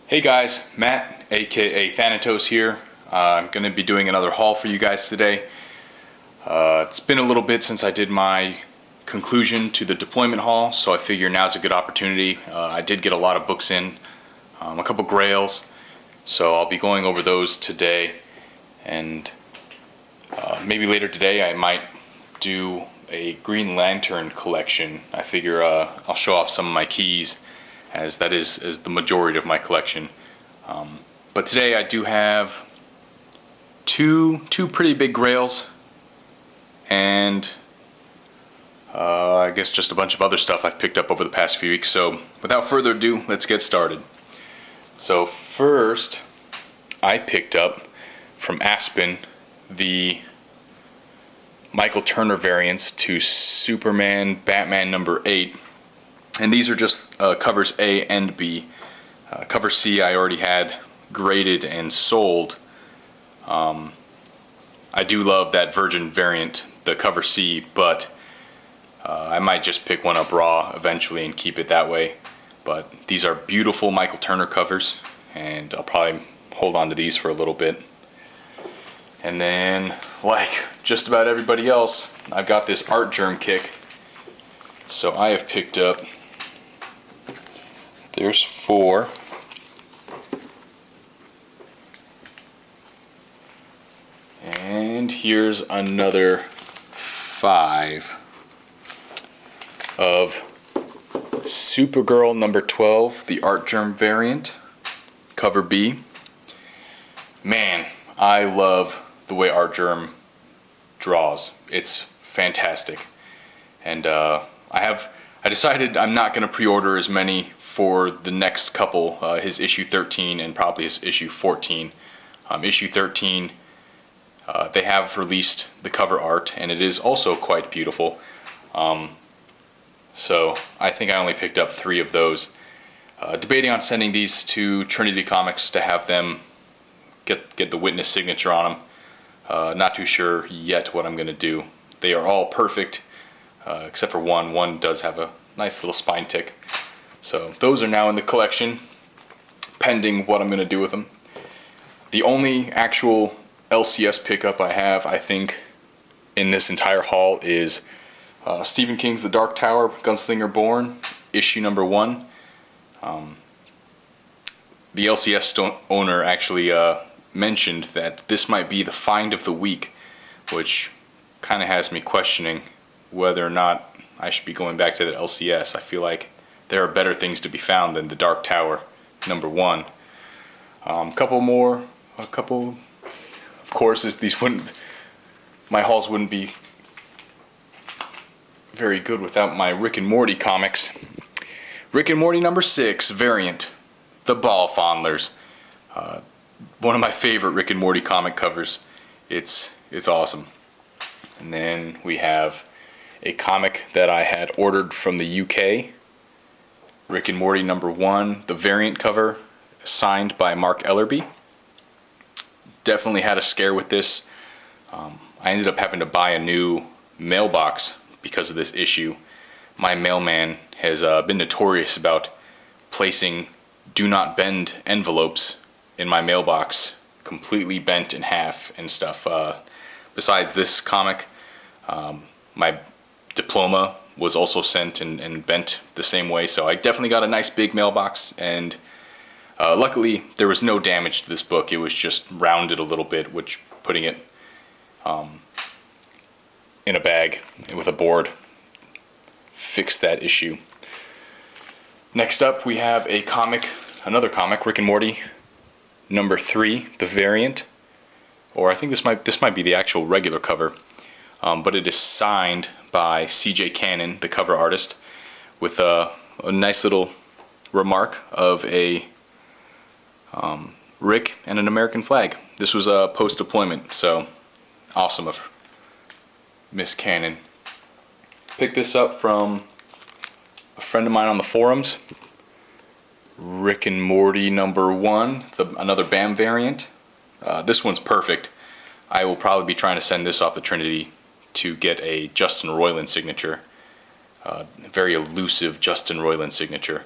Hey guys, Matt, aka Thanatos here. I'm going to be doing another haul for you guys today. It's been a little bit since I did my conclusion to the deployment haul, so I figure now's a good opportunity. I did get a lot of books in, a couple Grails, so I'll be going over those today, and maybe later today I might do a Green Lantern collection. I figure I'll show off some of my keys, as that is the majority of my collection. But today I do have two pretty big Grails, and I guess just a bunch of other stuff I've picked up over the past few weeks. So without further ado, let's get started. So first, I picked up from Aspen the Michael Turner variants to Superman Batman number 8. And these are just covers A and B. Cover C I already had graded and sold. I do love that Virgin variant, the cover C, but I might just pick one up raw eventually and keep it that way. But these are beautiful Michael Turner covers, and I'll probably hold on to these for a little bit. And then, like just about everybody else, I've got this art germ kick. So I have picked up, there's 4. And here's another 5 of Supergirl number 12, the Art Germ variant, cover B. Man, I love the way Art Germ draws. It's fantastic. And I decided I'm not going to pre-order as many for the next couple, his issue 13 and probably his issue 14. Issue 13, they have released the cover art, and it is also quite beautiful. So I think I only picked up 3 of those. Debating on sending these to Trinity Comics to have them get the witness signature on them. Not too sure yet what I'm going to do. They are all perfect, except for one. One does have a nice little spine tick. So those are now in the collection, pending what I'm going to do with them. The only actual LCS pickup I have, I think, in this entire haul is Stephen King's The Dark Tower, Gunslinger Born, issue number 1. The LCS owner actually mentioned that this might be the find of the week, which kind of has me questioning whether or not I should be going back to the LCS. I feel like there are better things to be found than The Dark Tower, number 1. Of course, my hauls wouldn't be very good without my Rick and Morty comics. Rick and Morty number 6 variant, The Ball Fondlers. One of my favorite Rick and Morty comic covers. It's awesome. And then we have a comic that I had ordered from the UK, Rick and Morty number 1, the variant cover, signed by Mark Ellerby. Definitely had a scare with this. I ended up having to buy a new mailbox because of this issue. My mailman has been notorious about placing do not bend envelopes in my mailbox, completely bent in half and stuff. Besides this comic, my diploma was also sent and bent the same way, so I definitely got a nice big mailbox, and luckily there was no damage to this book. It was just rounded a little bit, which putting it in a bag with a board fixed that issue. Next up we have a comic, another comic, Rick and Morty number 3, the variant, or I think this might be the actual regular cover, but it is signed by C.J. Cannon, the cover artist, with a nice little remark of a Rick and an American flag. This was a post-deployment, so awesome of Miss Cannon. Picked this up from a friend of mine on the forums, Rick and Morty number 1, another BAM variant. This one's perfect. I will probably be trying to send this off the Trinity to get a Justin Roiland signature. Very elusive Justin Roiland signature.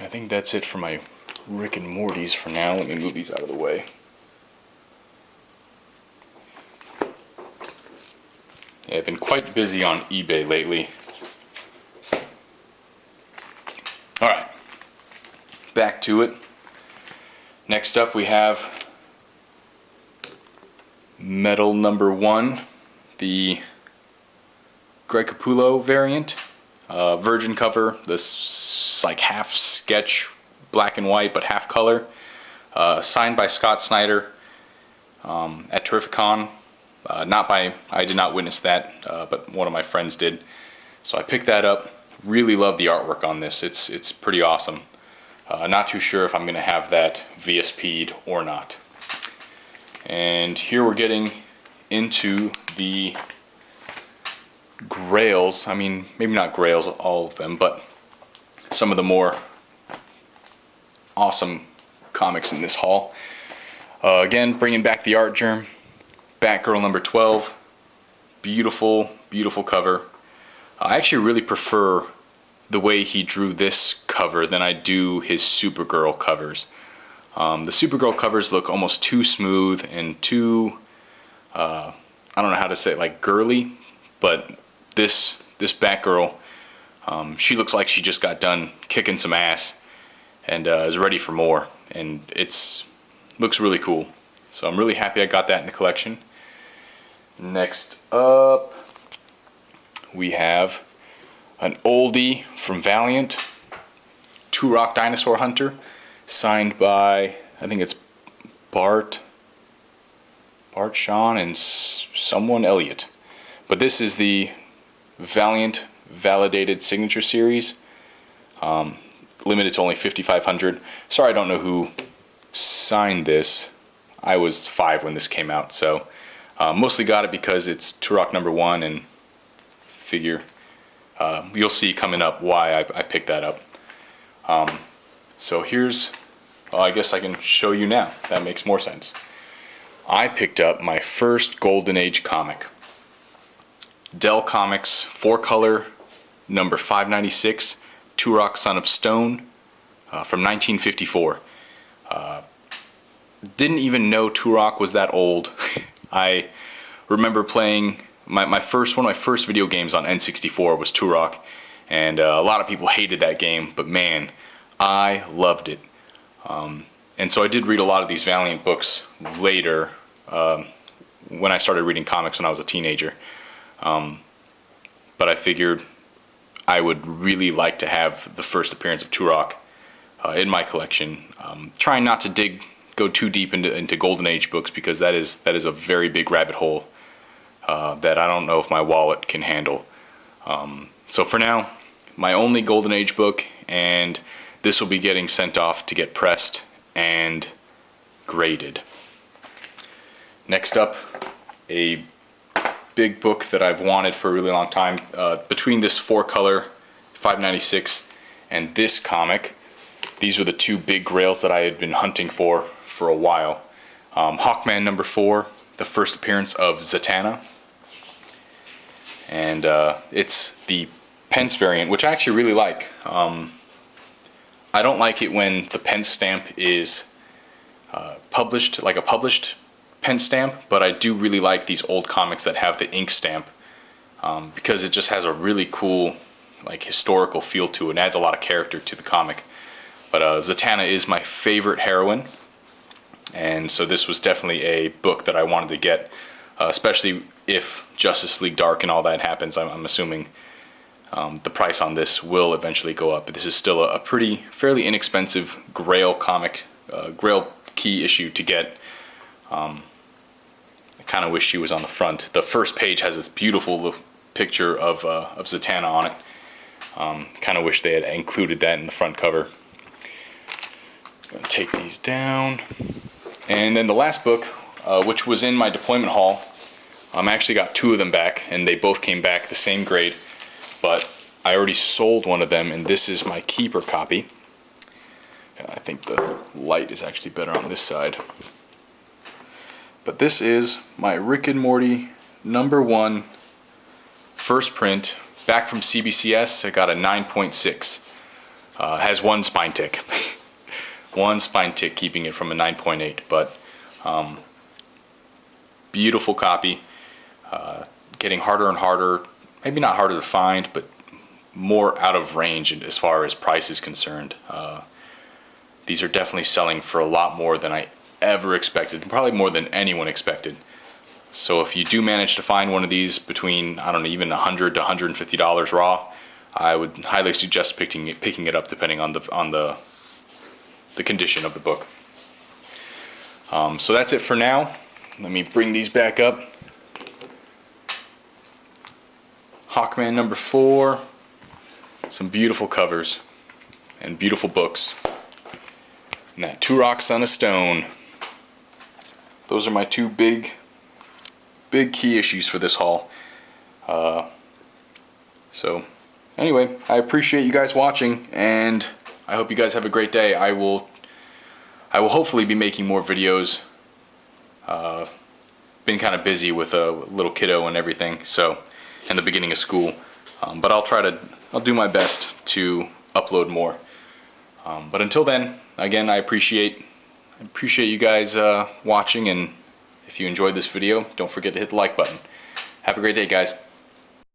I think that's it for my Rick and Morty's for now. Let me move these out of the way. Yeah, I've been quite busy on eBay lately. Alright, back to it. Next up we have Metal number 1, the Greg Capullo variant. Virgin cover, this like half sketch, black and white, but half color. Signed by Scott Snyder at Terrificon. I did not witness that, but one of my friends did. So I picked that up. Really love the artwork on this. It's pretty awesome. Not too sure if I'm going to have that VSP'd or not. And here we're getting into the Grails. I mean, maybe not Grails, all of them, but some of the more awesome comics in this haul. Again, bringing back the art germ. Batgirl number 12. Beautiful, beautiful cover. I actually really prefer the way he drew this cover than I do his Supergirl covers. The Supergirl covers look almost too smooth and too, I don't know how to say it, like girly, but this Batgirl, she looks like she just got done kicking some ass and is ready for more, and looks really cool. So I'm really happy I got that in the collection. Next up, we have an oldie from Valiant, Turok Dinosaur Hunter, signed by, I think it's Bart Shawn and someone Elliott. But this is the Valiant Validated Signature Series, limited to only 5,500. Sorry, I don't know who signed this. I was 5 when this came out, so mostly got it because it's Turok number 1, and figure you'll see coming up why I picked that up. So here's, well, I guess I can show you now. That makes more sense. I picked up my first Golden Age comic. Dell Comics 4-color number 596, Turok Son of Stone, from 1954. Didn't even know Turok was that old. I remember playing one of my first video games on N64 was Turok, and a lot of people hated that game, but man, I loved it. And so I did read a lot of these Valiant books later, when I started reading comics when I was a teenager. But I figured I would really like to have the first appearance of Turok in my collection. Trying not to go too deep into Golden Age books, because that is a very big rabbit hole that I don't know if my wallet can handle. So for now, my only Golden Age book, and this will be getting sent off to get pressed and graded. Next up, a big book that I've wanted for a really long time. Between this 4-color 596 and this comic, these are the two big grails that I had been hunting for a while. Hawkman number 4, the first appearance of Zatanna, and it's the Pence variant, which I actually really like. I don't like it when the Pence stamp is published, like a published Pence stamp, but I do really like these old comics that have the ink stamp, because it just has a really cool, like, historical feel to it and adds a lot of character to the comic. But Zatanna is my favorite heroine, and so this was definitely a book that I wanted to get, especially if Justice League Dark and all that happens. I'm assuming the price on this will eventually go up, but this is still a fairly inexpensive Grail comic, Grail key issue to get. I kind of wish she was on the front. The first page has this beautiful picture of Zatanna on it. Kind of wish they had included that in the front cover. Gonna take these down. And then the last book, which was in my deployment haul, I actually got 2 of them back, and they both came back the same grade, but I already sold one of them, and this is my keeper copy. And I think the light is actually better on this side. But this is my Rick and Morty number 1 first print, back from CBCS. I got a 9.6. Has 1 spine tick. one spine tick keeping it from a 9.8, but beautiful copy. Getting harder and harder, maybe not harder to find, but more out of range as far as price is concerned. These are definitely selling for a lot more than I ever expected, probably more than anyone expected. So if you do manage to find one of these between, I don't know, even $100 to $150 raw, I would highly suggest picking it up, depending on the condition of the book. So that's it for now. Let me bring these back up. Hawkman number 4. Some beautiful covers and beautiful books. And that Two Rocks on a Stone. Those are my two big key issues for this haul. So anyway, I appreciate you guys watching, and I hope you guys have a great day. I will hopefully be making more videos. Been kind of busy with a little kiddo and everything, so, and the beginning of school. But I'll do my best to upload more. But until then, again, I appreciate you guys watching, and if you enjoyed this video, don't forget to hit the like button. Have a great day, guys.